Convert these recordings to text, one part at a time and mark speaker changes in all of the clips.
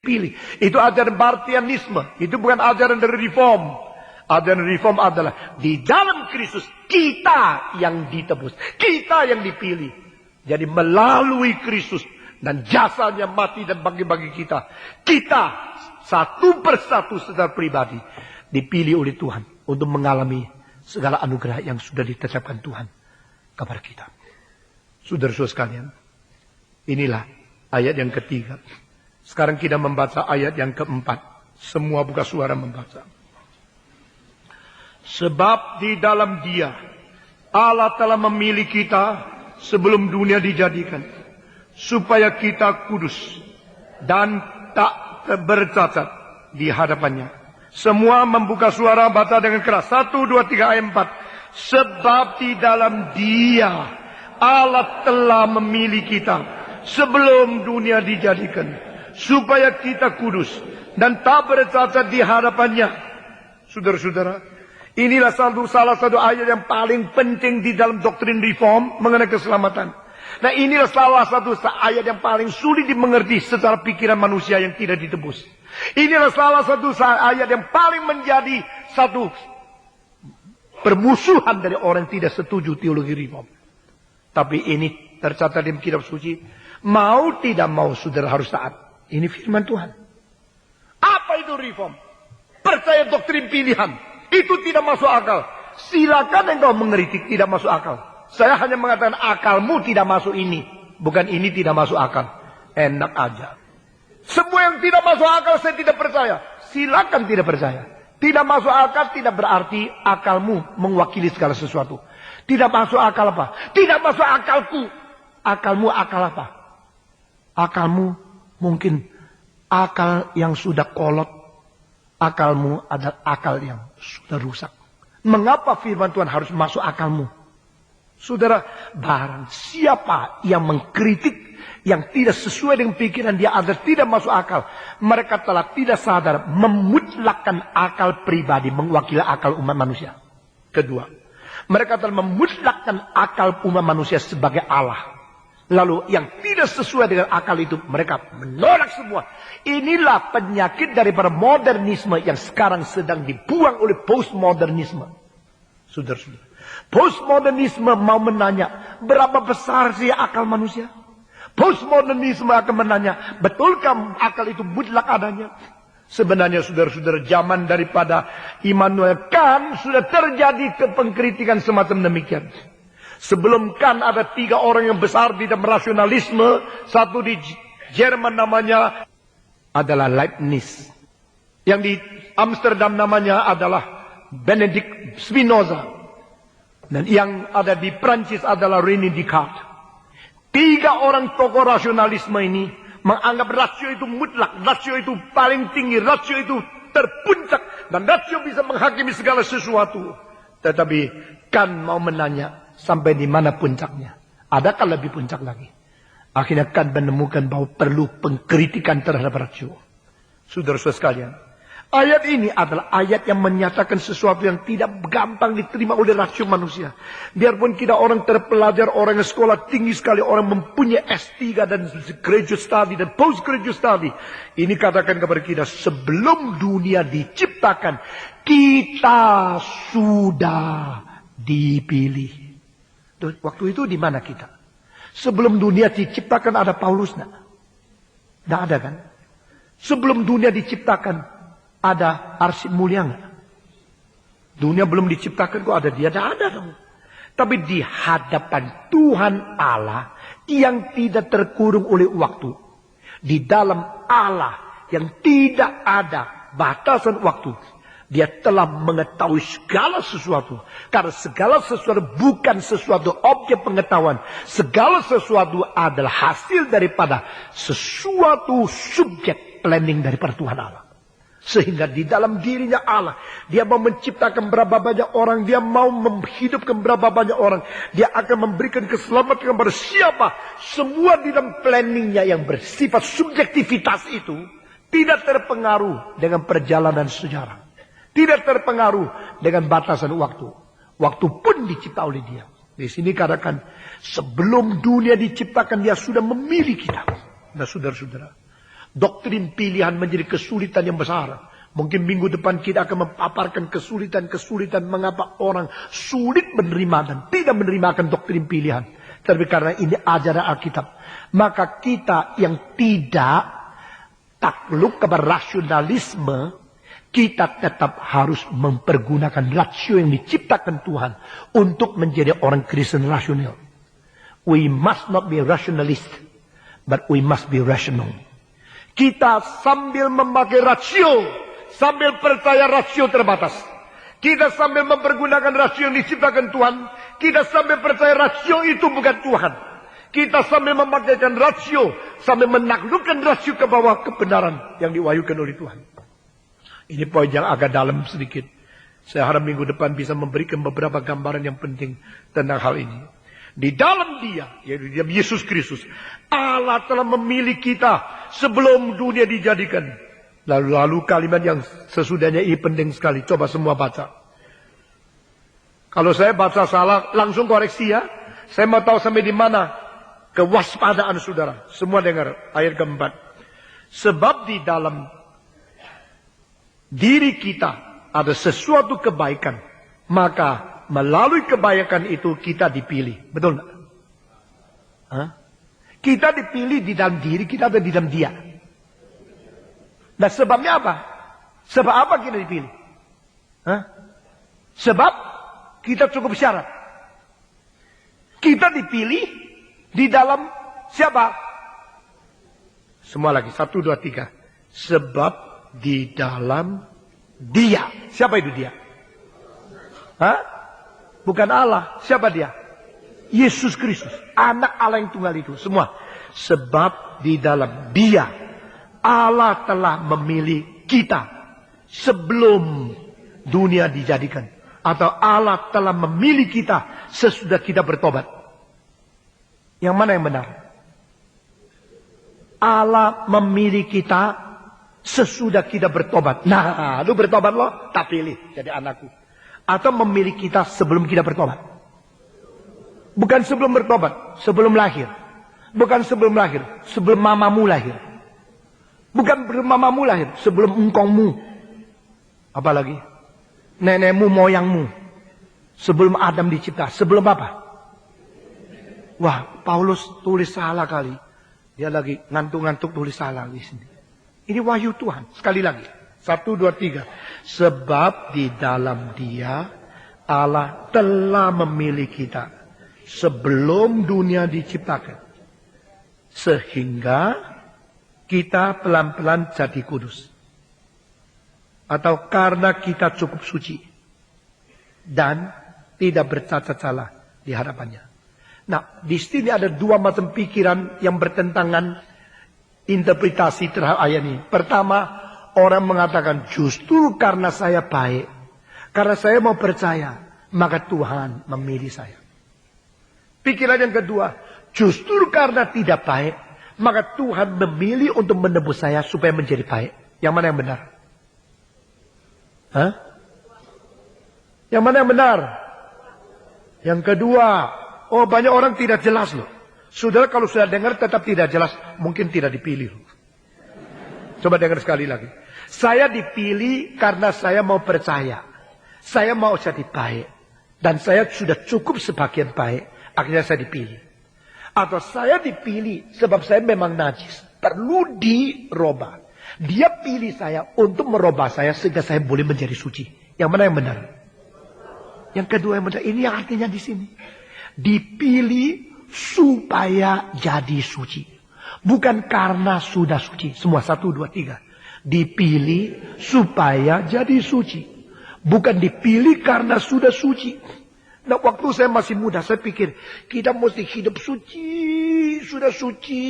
Speaker 1: dipilih. Itu ajaran Bartianisme. Itu bukan ajaran dari reform. Ajaran reform adalah di dalam Kristus kita yang ditebus. Kita yang dipilih. Jadi melalui Kristus dan jasanya mati dan bagi-bagi kita. Kita satu persatu secara pribadi dipilih oleh Tuhan untuk mengalami segala anugerah yang sudah ditetapkan Tuhan kepada kita. Saudara-saudara sekalian, inilah ayat yang ketiga. Sekarang kita membaca ayat yang keempat. Semua buka suara membaca. Sebab di dalam Dia Allah telah memilih kita sebelum dunia dijadikan, supaya kita kudus dan tak bercacat di hadapannya. Semua membuka suara baca dengan keras. 1, 2, 3, ayat 4. Sebab di dalam Dia Allah telah memilih kita sebelum dunia dijadikan, supaya kita kudus dan tak bercacat di hadapannya. Saudara-saudara, inilah salah satu ayat yang paling penting di dalam doktrin reform mengenai keselamatan. Nah, inilah salah satu ayat yang paling sulit dimengerti secara pikiran manusia yang tidak ditebus. Inilah salah satu ayat yang paling menjadi satu permusuhan dari orang yang tidak setuju teologi reform. Tapi ini tercatat di kitab suci. Mau tidak mau saudara harus taat. Ini firman Tuhan. Apa itu reform? Percaya doktrin pilihan. Itu tidak masuk akal. Silakan engkau mengkritik, tidak masuk akal. Saya hanya mengatakan akalmu tidak masuk ini. Bukan ini tidak masuk akal. Enak aja. Semua yang tidak masuk akal saya tidak percaya. Silakan tidak percaya. Tidak masuk akal tidak berarti akalmu mewakili segala sesuatu. Tidak masuk akal apa? Tidak masuk akalku. Akalmu akal apa? Akalmu mungkin akal yang sudah kolot. Akalmu adalah akal yang sudah rusak. Mengapa firman Tuhan harus masuk akalmu? Saudara, barang siapa yang mengkritik yang tidak sesuai dengan pikiran dia adalah tidak masuk akal. Mereka telah tidak sadar memutlakkan akal pribadi mewakili akal umat manusia. Kedua, mereka telah memutlakkan akal umat manusia sebagai Allah. Lalu yang tidak sesuai dengan akal itu mereka menolak semua. Inilah penyakit daripada modernisme yang sekarang sedang dibuang oleh postmodernisme. Saudara-saudara, postmodernisme mau menanya berapa besar sih akal manusia? Postmodernisme akan menanya, betulkah akal itu mutlak adanya? Sebenarnya saudara-saudara, zaman daripada Immanuel Kant sudah terjadi pengkritikan semacam demikian. Sebelum Kant ada 3 orang yang besar di dalam rasionalisme. Satu di Jerman namanya adalah Leibniz. Yang di Amsterdam namanya adalah Benedict Spinoza. Dan yang ada di Prancis adalah René Descartes. 3 orang tokoh rasionalisme ini menganggap rasio itu mutlak, rasio itu paling tinggi, rasio itu terpuncak, dan rasio bisa menghakimi segala sesuatu. Tetapi Kant mau menanya, sampai di mana puncaknya? Adakah lebih puncak lagi? Akhirnya Kant menemukan bahwa perlu pengkritikan terhadap rasio. Saudara-saudara sekalian, ayat ini adalah ayat yang menyatakan sesuatu yang tidak gampang diterima oleh rasio manusia. Biarpun kita orang terpelajar, orang yang sekolah tinggi sekali, orang mempunyai S3 dan graduate study dan postgraduate study. Ini katakan kepada kita, sebelum dunia diciptakan, kita sudah dipilih. Waktu itu di mana kita? Sebelum dunia diciptakan ada Paulus enggak? Enggak ada kan? Sebelum dunia diciptakan ada Arsip Mulia enggak? Dunia belum diciptakan kok ada dia? Tidak ada dong. Tapi di hadapan Tuhan Allah yang tidak terkurung oleh waktu. Di dalam Allah yang tidak ada batasan waktu. Dia telah mengetahui segala sesuatu. Karena segala sesuatu bukan sesuatu objek pengetahuan. Segala sesuatu adalah hasil daripada sesuatu subjek planning daripada Tuhan Allah. Sehingga di dalam dirinya Allah, dia mau menciptakan berapa banyak orang, dia mau menghidupkan berapa banyak orang, dia akan memberikan keselamatan kepada siapa. Semua di dalam planningnya yang bersifat subjektivitas itu tidak terpengaruh dengan perjalanan sejarah. Tidak terpengaruh dengan batasan waktu. Waktu pun dicipta oleh dia. Di sini katakan, sebelum dunia diciptakan dia sudah memilih kita. Nah saudara-saudara, Doktrin pilihan menjadi kesulitan yang besar. Mungkin minggu depan kita akan memaparkan kesulitan-kesulitan mengapa orang sulit menerima dan tidak menerima doktrin pilihan. Tapi karena ini ajaran Alkitab. Maka kita yang tidak takluk kepada rasionalisme, kita tetap harus mempergunakan rasio yang diciptakan Tuhan untuk menjadi orang Kristen rasional. We must not be rationalist, but we must be rational. Kita sambil memakai rasio, sambil percaya rasio terbatas. Kita sambil mempergunakan rasio yang diciptakan Tuhan. Kita sambil percaya rasio itu bukan Tuhan. Kita sambil memakaikan rasio, sambil menaklukkan rasio ke bawah kebenaran yang diwahyukan oleh Tuhan. Ini poin yang agak dalam sedikit. Saya harap minggu depan bisa memberikan beberapa gambaran yang penting tentang hal ini. Di dalam Dia, yaitu dalam Yesus Kristus, Allah telah memilih kita sebelum dunia dijadikan. Lalu kalimat yang sesudahnya ini penting sekali. Coba semua baca. Kalau saya baca salah, langsung koreksi ya. Saya mau tahu sampai di mana kewaspadaan saudara. Semua dengar ayat keempat. Sebab di dalam diri kita ada sesuatu kebaikan. Maka melalui kebaikan itu kita dipilih. Betul nggak? Kita dipilih di dalam diri kita atau di dalam Dia? Nah sebabnya apa? Sebab apa kita dipilih? Sebab kita cukup syarat. Kita dipilih di dalam siapa? Semua lagi. 1, 2, 3. Sebab di dalam Dia. Siapa itu Dia? Bukan Allah. Siapa Dia? Yesus Kristus. Anak Allah yang tunggal itu. Semua. Sebab di dalam Dia. Allah telah memilih kita. Sebelum dunia dijadikan. Atau Allah telah memilih kita sesudah kita bertobat. Yang mana yang benar? Allah memilih kita sesudah kita bertobat. Nah, lu bertobat lo, tak pilih jadi anakku. Atau memilih kita sebelum kita bertobat. Bukan sebelum bertobat, sebelum lahir. Bukan sebelum lahir, sebelum mamamu lahir. Bukan sebelum mamamu lahir, sebelum engkongmu. Apalagi? Nenekmu, moyangmu. Sebelum Adam dicipta. Sebelum apa? Wah, Paulus tulis salah kali. Dia lagi ngantuk-ngantuk tulis salah di sini. Ini wahyu Tuhan. Sekali lagi. 1, 2, 3. Sebab di dalam Dia Allah telah memilih kita sebelum dunia diciptakan. Sehingga kita pelan-pelan jadi kudus. Atau karena kita cukup suci. Dan tidak bercacat salah di hadapannya. Nah, di sini ada dua macam pikiran yang bertentangan interpretasi terhadap ayat ini. Pertama, orang mengatakan justru karena saya baik, karena saya mau percaya, maka Tuhan memilih saya. Pikiran yang kedua, justru karena tidak baik, maka Tuhan memilih untuk menebus saya supaya menjadi baik. Yang mana yang benar? Yang mana yang benar? Yang kedua. Oh, banyak orang tidak jelas loh. Saudara kalau sudah dengar tetap tidak jelas, mungkin tidak dipilih loh. Coba dengar sekali lagi. Saya dipilih karena saya mau percaya. Saya mau jadi baik. Dan saya sudah cukup sebagian baik. Akhirnya saya dipilih. Atau saya dipilih sebab saya memang najis. Perlu dirubah. Dia pilih saya untuk merubah saya sehingga saya boleh menjadi suci. Yang mana yang benar? Yang kedua yang benar. Ini yang artinya di sini. Dipilih supaya jadi suci. Bukan karena sudah suci. Semua 1, 2, 3. Dipilih supaya jadi suci. Bukan dipilih karena sudah suci. Nah, waktu saya masih muda, saya pikir kita mesti hidup suci, sudah suci,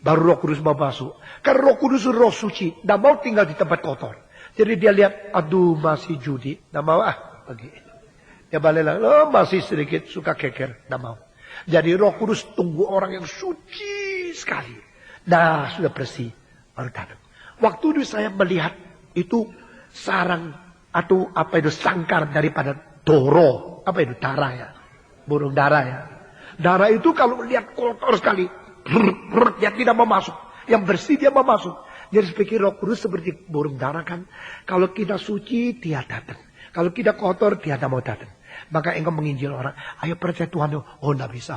Speaker 1: baru Roh Kudus mau masuk. Karena Roh Kudus roh suci, tidak mau tinggal di tempat kotor. Jadi dia lihat, aduh masih judi, tidak mau pergi. Ya baliklah, masih sedikit suka keker, tidak mau. Jadi Roh Kudus tunggu orang yang suci sekali. Nah, sudah bersih, baru datang. Waktu itu saya melihat itu sarang atau apa itu sangkar daripada doro. Apa itu? Darah ya. Burung darah ya. Darah itu kalau lihat kotor sekali. Dia tidak mau masuk. Yang bersih dia mau masuk. Jadi pikir Roh Kudus seperti burung dara kan. Kalau kita suci, dia datang. Kalau kita kotor, dia tidak mau datang. Maka engkau menginjil orang. Ayo percaya Tuhan. Oh, tidak bisa.